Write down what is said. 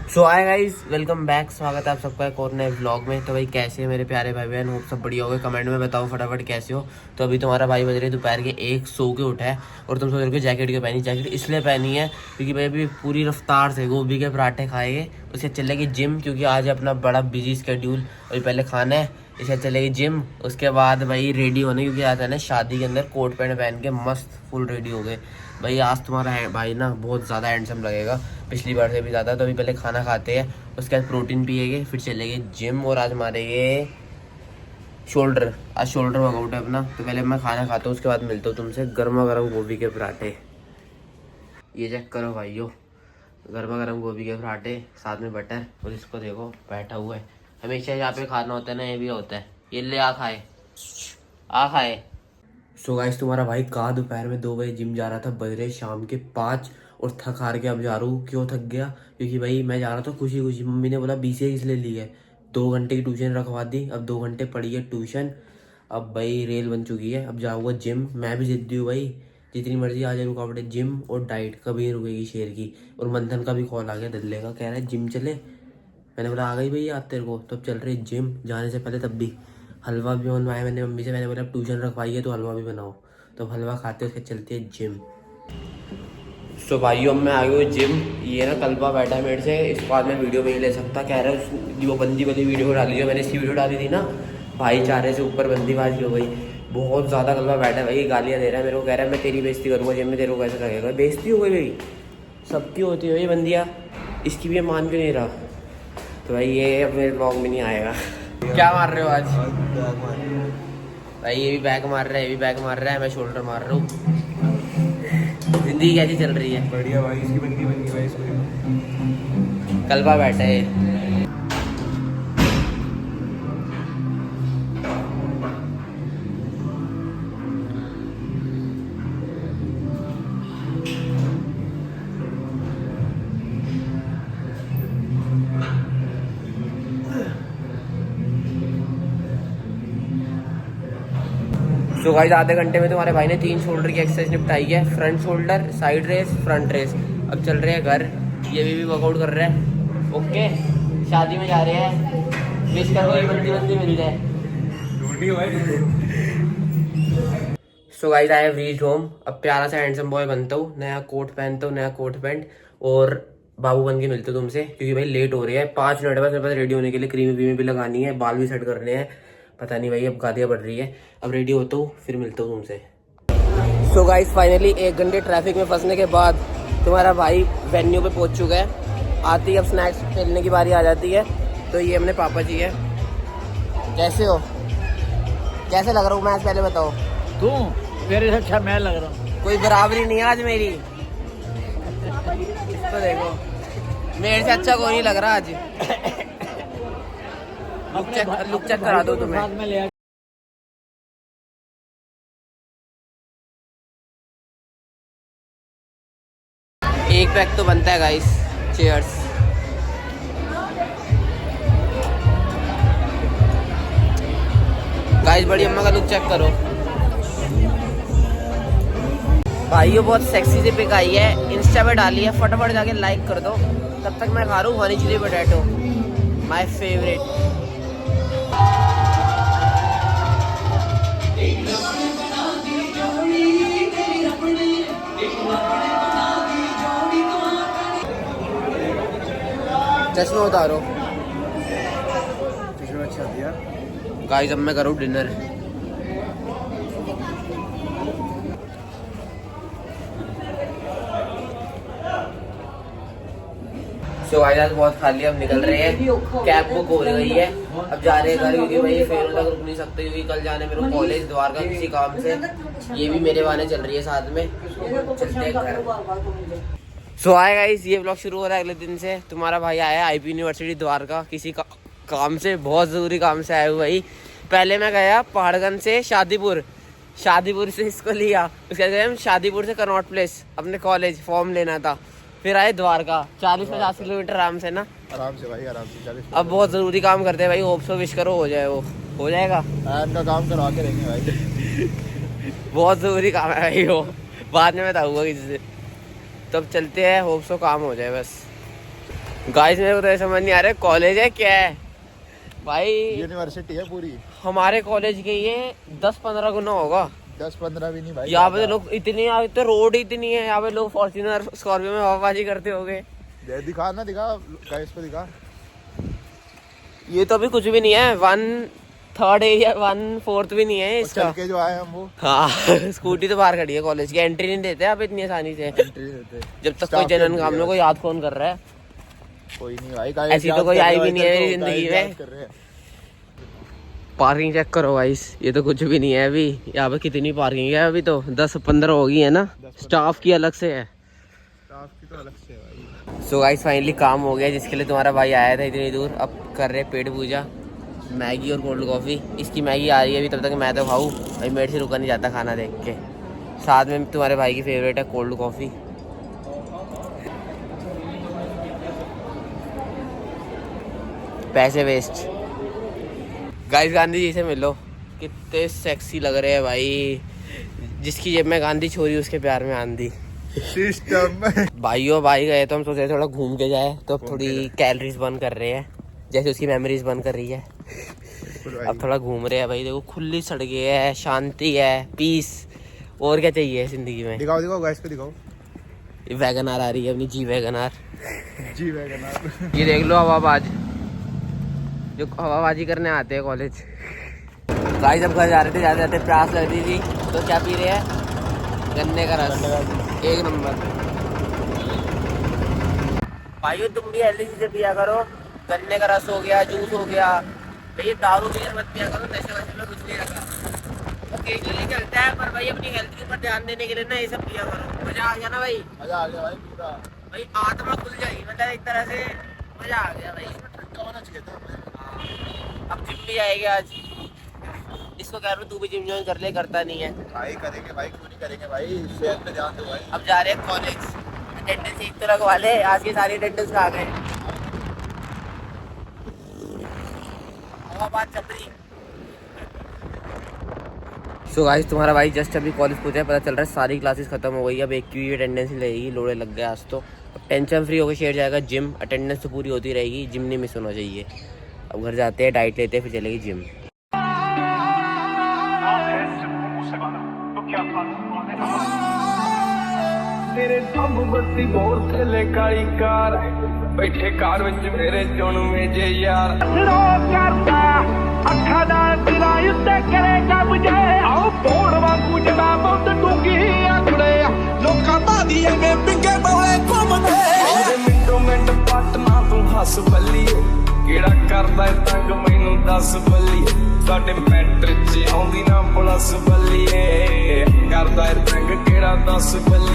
सो hi guys, welcome back. स्वागत है आप सबका एक और नए व्लॉग में। तो भाई कैसे हैं मेरे प्यारे भाई बहन? होप सब बढ़िया हो गए। कमेंट में बताओ फटाफट कैसे हो। तो अभी तुम्हारा भाई बज रहे दोपहर के 1 सो के उठा है और तुम सोच रहे हो जैकेट क्यों पहनी। जैकेट इसलिए पहनी है क्योंकि भाई अभी पूरी रफ्तार से गोभी के पराठे खाएंगे, उसके चलेगी जिम क्योंकि आज अपना बड़ा बिजी स्केड्यूल। अभी पहले खाना है, इसके चलेगी जिम, उसके बाद भाई रेडी होने क्योंकि आता है ना शादी के अंदर कोट पैंट पहन के मस्त फुल रेडी हो गए। भाई आज तुम्हारा भाई ना बहुत ज़्यादा हैंडसम लगेगा, पिछली बार से भी ज़्यादा। तो अभी पहले खाना खाते हैं, उसके बाद प्रोटीन पिएंगे, फिर चलेंगे जिम और आज मारेंगे शोल्डर। आज शोल्डर वर्कआउट है अपना। तो पहले मैं खाना खाता हूँ, उसके बाद मिलता हूँ तुमसे। गर्मा गर्म गोभी के पराठे, ये चेक करो भाइयों, गर्मा गर्म गोभी के पराठे साथ में बटर। और इसको देखो बैठा हुआ है, हमेशा यहाँ पे खाना होता है ना, ये भी होता है। ये ले आ खाए, आ खाए। सो गाइस, तुम्हारा भाई कहा दोपहर में 2 बजे जिम जा रहा था, बज रहे शाम के 5 और थक हार के अब जा रहा हूँ। क्यों थक गया? क्योंकि भाई मैं जा रहा था खुशी खुशी। मम्मी ने बोला BCA इसलिए ली है, 2 घंटे की ट्यूशन रखवा दी। अब 2 घंटे पड़ी है ट्यूशन। अब भाई रेल बन चुकी है, अब जाऊँगा जिम। मैं भी जिद्दी हूँ भाई, जितनी मर्जी आ जाए रुकावटें, जिम और डाइट कभी नहीं रुकेगी शेर की। और मंथन का भी कॉल आ गया दल्ले का, कह रहा है जिम चले। मैंने बोला आ गई भैया आप तेरे को, तो अब चल रहे जिम। जाने से पहले तब भी हलवा भी बनवाया मैंने मम्मी से। मैंने बोला अब ट्यूशन रखवाई है तो हलवा भी बनाओ। तो हलवा खाते उसके चलती है जिम। सो भाइयों मैं आ गई जिम। ये ना कल्पा बैठा है मेरे से, इसके बाद मैं वीडियो नहीं ले सकता। कह रहा है वो बंदी वाली वीडियो डाली जो मैंने इसकी वीडियो डाली थी ना, भाईचारे से ऊपर बंदीबाजी हो गई। बहुत ज़्यादा कल्पा बैठा है भाई, गालियाँ दे रहा है मेरे को। कह रहा है मैं तेरी बेइज्जती करूँगा जिम में, तेरे को कैसे लगेगा। बेइज्जती हो गई भाई, सबकी होती है भाई बंदियाँ, इसकी भी मान क्यों नहीं रहा। तो भाई ये अब मेरे ब्लॉग में नहीं आएगा। क्या मार रहे हो आज? भाई ये भी बैक मार रहा है, ये भी बैक मार रहा है, मैं शोल्डर मार रहा हूँ। जिंदगी कैसी चल रही है? बढ़िया भाई, इसकी बंदी बन गई भाई इसमें। कल्पा बैठा है। सो गाइस आधे घंटे में तुम्हारे भाई ने 3 शोल्डर की एक्सरसाइज निपटाई है। Front shoulder, side raise, front raise. अब चल रहे हैं घर। ये भी वर्कआउट कर रहे हैं। ओके, शादी में जा रहे हैं, मिस करो ये बंदी बंदी मिल जाए। So guys I have reached home. अब प्यारा सा हैंडसम बॉय बनता हूँ, नया कोट पहनता हूँ, नया कोट पैंट, और बाबू बन के मिलते हो तुमसे। क्योंकि भाई लेट हो रही है, 5 मिनट बस मेरे पास रेडी होने के लिए। क्रीम भी लगानी है, बाल भी सेट करने हैं। पता नहीं भाई अब गादियाँ बढ़ रही है। अब रेडी होता हूँ, फिर मिलता हूँ तुमसे। सो गाइस फाइनली 1 घंटे ट्रैफिक में फंसने के बाद तुम्हारा भाई वेन्यू पे पहुंच चुका है। आती अब स्नैक्स खेलने की बारी आ जाती है। तो ये अपने पापा जी है। कैसे हो? कैसे लग रहा हूँ मैं पहले बताओ। तुम तेरे से अच्छा मैं लग रहा हूँ। कोई बराबरी नहीं है आज मेरी। इसको देखो, मेरे से अच्छा कोई नहीं लग रहा आज। लुक चेक करा दो तुम्हें। एक पैक तो बनता है गाइस। चीयर्स। गाइस बड़ी अम्मा का लुक चेक करो। भाइयों बहुत सेक्सी सी पिक आई है, इंस्टा पे डाली है, फटाफट जाके लाइक कर दो। तब तक मैं खा रहा हूँ honey chilli potato, my favourite. चश्मा उतारो। अच्छा दिया गाइस अब मैं करूँ डिनर। सो आज बहुत खा लिया, अब निकल रहे हैं। कैब बुक हो गई है, अब जा रहे हैं घर क्योंकि भाई फेयर तक रुक नहीं सकते क्योंकि कल जाने मेरे को कॉलेज द्वारका किसी काम से। ये भी मेरे बहाने चल रही है साथ में, चलते हैं घर। सो आए गाइस, ये ब्लॉग शुरू हो रहा है अगले दिन से। तुम्हारा भाई आया IP यूनिवर्सिटी द्वारका किसी काम से, बहुत ज़रूरी काम से आया हुआ भाई। पहले मैं गया पहाड़गंज से शादीपुर से इसको लिया, उसके बाद गए हम शादीपुर से कनॉट प्लेस, अपने कॉलेज फॉर्म लेना था। फिर आए द्वारका, 40-50 किलोमीटर आराम से ना, आराम से भाई, आराम से 40। अब बहुत ज़रूरी काम करते हैं भाई, होप सो विश करो हो जाए, वो हो जाएगा। का काम करवा के रहेंगे भाई। बहुत ज़रूरी काम है भाई, वो बाद में बताऊँगा किसी से। तो अब चलते हैं, होप सो काम हो जाए बस। गाइस मेरे को तो ये समझ नहीं आ रहा कॉलेज है क्या है भाई। यूनिवर्सिटी है पूरी। हमारे कॉलेज के ये 10-15 गुना होगा। 10-15 भी नहीं भाई। यहाँ पे लोग इतनी, यहाँ तो रोड इतनी है, यहाँ पे लोग फॉर्च्यूनर स्कॉर्पियो में हवाबाजी करते होंगे। दिखा ना, दिखा गाइस को दिखा। ये तो अभी कुछ भी नहीं है, 1/3 एरिया 1/4 भी नहीं है इसका। चल के जो आए हम वो। हाँ स्कूटी तो बाहर खड़ी है कॉलेज की, एंट्री नहीं देते आप इतनी आसानी से। जब तक कोई जनन काम में कोई याद फोन कर रहा है। कोई नहीं भाई, ऐसी तो कोई आई भी नहीं है मेरी जिंदगी में। पार्किंग चेक करो गाइस, ये तो कुछ भी नहीं है अभी। यहाँ पे कितनी पार्किंग है अभी तो 10-15 होगी है ना। स्टाफ की अलग से है। स्टाफ की तो अलग से है भाई। सो गाइस फाइनली काम हो गया जिसके लिए तुम्हारा भाई आया था इतनी दूर। अब कर रहे पेट पूजा, मैगी और कोल्ड कॉफ़ी। इसकी मैगी आ रही है अभी, तब तक मैं तो खाऊँ भाई, मेरे से रुका नहीं जाता खाना देख के। साथ में तुम्हारे भाई की फेवरेट है कोल्ड कॉफ़ी। पैसे वेस्ट। गाइस गांधी जी से मिलो, कितने सेक्सी लग रहे हैं भाई। जिसकी जेब में गांधी छोरी उसके प्यार में आंधी। सिस्टम भाइयों भाई गए तो हम सोचे थोड़ा घूम के जाए, तो अब थोड़ी कैलोरीज बर्न कर रहे हैं जैसे उसकी मेमोरीज बर्न कर रही है। अब थोड़ा घूम रहे हैं भाई। देखो खुली सड़कें है, शांति है, पीस, और क्या चाहिए जिंदगी में। दिखाओ दिखाओ गाइस को दिखाओ। ये वैगनआर आ रही है अपनी, जी वैगनआर। जी वैगनआर। ये देख लो हवाबाज, जो हवाबाजी करने आते हैं कॉलेज। गाइस जब घर जा रहे थे, जाते जाते प्यास लग रही थी तो क्या पी रहे हैं, गन्ने का रस, एक नंबर। भाइयों तुम भी हेल्दी चीजें पिया करो, गन्ने का रस हो गया, जूस हो गया। ये दारू बियर मत पिया करो, नशे वशे में कुछ नहीं रखा। ओकेजनली चलता है पर भाई अपनी हेल्थ के ऊपर ध्यान देने के लिए ना ये सब पिया करो। मजा आ गया ना भाई, मजा आ गया भाई पूरा। भाई आत्मा खुल जाएगी, मतलब एक तरह से मजा आ गया भाई। ठंडा होना चाहिए था। अब जिम भी जाएगी आज, इसको कह रहा हूँ तू भी जिम ज्वाइन कर ले, करता नहीं है भाई करेंगे भाई, क्यों नहीं करेंगे भाई, सेहत पे ध्यान दो भाई। अब जा रहे हैं कॉलेज, अटेंडेंस एक तो लगवा ले, आज की सारी अटेंडेंस आ गए। बात चल रही। सो गाइस तुम्हारा भाई जस्ट अभी कॉलेज पहुंचा है, पता चल रहा है सारी क्लासेस खत्म हो गई। अब एक की अटेंडेंस ही लगेगी, लोड़े लग गए आज तो। टेंशन फ्री होकर शेयर जाएगा जिम, अटेंडेंस तो पूरी होती रहेगी, जिम नहीं मिस होना चाहिए। अब घर जाते हैं, डाइट लेते हैं, फिर चलेगी जिम। तेरे सब बत्ती बोल थले काली कार बैठे कार विच मेरे चुन में जे यार रो करता अखा दा तेरा उत्ते करेगा मुझे आओ बोड़ वांगू जड़ा बहुत डूंगी आखड़े लोकां दा दिए में बिके बोले घुमदे मेरे मिंटो मिंट पटना तू हस बल्लीए केड़ा करदा तंग मैनू दस बल्लीए साडे मैटर च आउंदी ना प्लस बल्लीए करदा तंग केड़ा दस बल्लीए